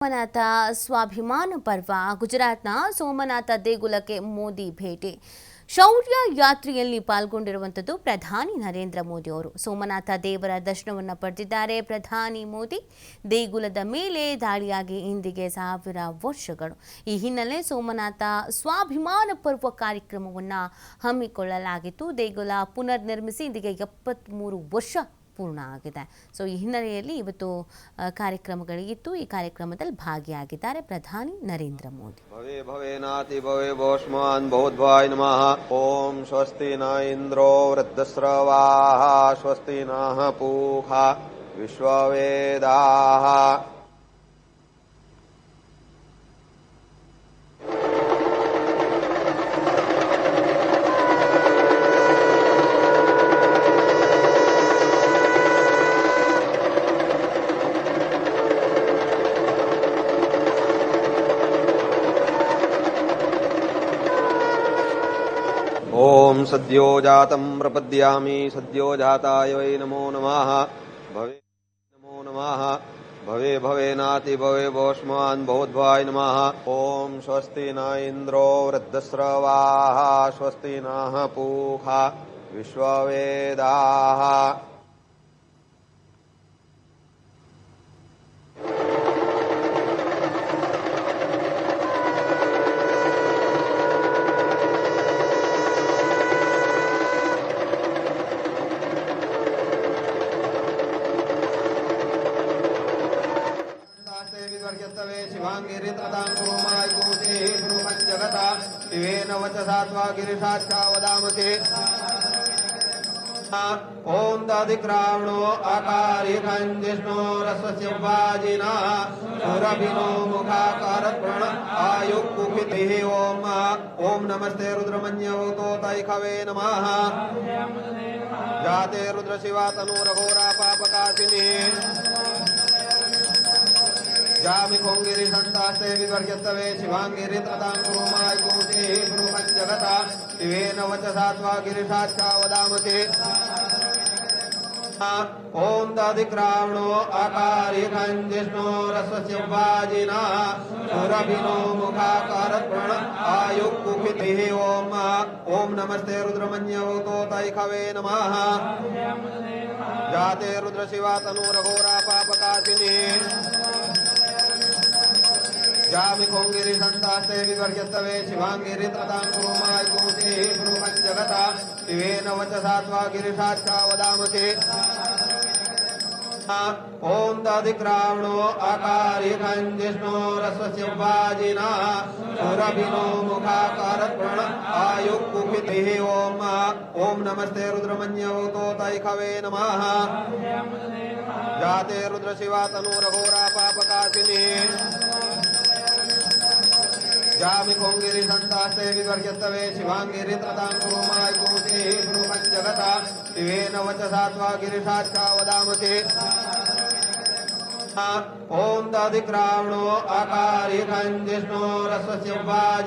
ಸೋಮನಾಥ ಸ್ವಾಭಿಮಾನ ಪರ್ವ ಗುಜರಾತ್ನ ಸೋಮನಾಥ ದೇಗುಲಕ್ಕೆ ಮೋದಿ ಭೇಟಿ. ಶೌರ್ಯ ಯಾತ್ರೆಯಲ್ಲಿ ಪಾಲ್ಗೊಂಡಿರುವಂಥದ್ದು ಪ್ರಧಾನಿ ನರೇಂದ್ರ ಮೋದಿ ಅವರು. ಸೋಮನಾಥ ದೇವರ ದರ್ಶನವನ್ನು ಪಡೆದಿದ್ದಾರೆ ಪ್ರಧಾನಿ ಮೋದಿ. ದೇಗುಲದ ಮೇಲೆ ದಾಳಿಯಾಗಿ ಇಂದಿಗೆ 1000 ವರ್ಷಗಳು. ಈ ಹಿನ್ನೆಲೆ ಸೋಮನಾಥ ಸ್ವಾಭಿಮಾನ ಪರ್ವ ಕಾರ್ಯಕ್ರಮವನ್ನು ಹಮ್ಮಿಕೊಳ್ಳಲಾಗಿತ್ತು. ದೇಗುಲ ಪುನರ್ ನಿರ್ಮಿಸಿ ಇಂದಿಗೆ 73 ವರ್ಷ ಪೂರ್ಣ ಆಗಿದೆ. ಸೊ ಈ ಹಿನ್ನೆಲೆಯಲ್ಲಿ ಇವತ್ತು ಕಾರ್ಯಕ್ರಮಗಳಿತ್ತು. ಈ ಕಾರ್ಯಕ್ರಮದಲ್ಲಿ ಭಾಗಿಯಾಗಿದ್ದಾರೆ ಪ್ರಧಾನಿ ನರೇಂದ್ರ ಮೋದಿ. ಭವೇ ಭವೇನಾತಿ ಭವೇ ಭೋಷ್ಮಾನ್ ಬಹುದ್ವಾಯ ನಮಃ. ಓಂ ಸ್ವಸ್ತಿ ನ ಇಂದ್ರೋ ವೃದ್ಧಸ್ರವಾಃ ಸ್ವಸ್ತಿ ನಃ ಪೂಷಾ ವಿಶ್ವವೇದಾಃ. ओम सद्यो जातं प्रपद्यामि सद्यो जाताय वै नमो नमः. भवे नमो नमः. भवे भवेनाति भवे भोष्मान् बहुद्वाय नमः. ओम स्वस्ति न इंद्रो वृद्धस्रवाः स्वस्ति नः पूषा विश्ववेदाः. ओम दादिक्रावणो आकारिखंजिष्णो रस्वस्य वाजिना सुरभिनो मुखाकारत्प्रण आयुक्कुखितिः. ओम ओम नमस्ते रुद्रमन्यवतो तैखवे नमः. जाते रुद्रशिवा तनुरघोरा पापकाशिनी जामि कोंगिरि संतास्ते विवर्यस्तवे शिवांगिरि ततां कुरुमाय कुरुते गुरुहं जगता शिवेन वचसात्वा गिरिशाच्चा वदामते. ओम दादिक्रावणो आकारिखंजिष्णो रस्वस्य वाजिना सुरभिनो मुखाकारत्प्रण आयुक्कुखितिः. ओम ओम नमस्ते रुद्रमन्यवतो तैखवे नमः. जाते रुद्रशिवा तनुरघोरा पापकाशिनी जामि कोंगिरि संतास्ते विवर्यस्तवे शिवांगिरि ततां कुरुमाय कुरुते गुरुहं जगता शिवेन वचसात्वा गिरिशाच्चा वदामते. ओम दादिक्रावणो आकारिखंजिष्णो रस्वस्य वाजिना सुरभिनो मुखाकारत्प्रण आयुक्कुखितिः. ओम ओम नमस्ते रुद्रमन्यवतो तैखवे नमः. जाते रुद्रशिवा तनुरघोरा पापकाशिनी जामि कोंगिरि संतास्ते विवर्यस्तवे शिवांगिरि ततां कुरुमाय कुरुते गुरुहं जगता शिवेन वचसात्वा गिरिशाच्चा वदामते. ओम दादिक्रावणो आकारिखंजिष्णो रस्वस्य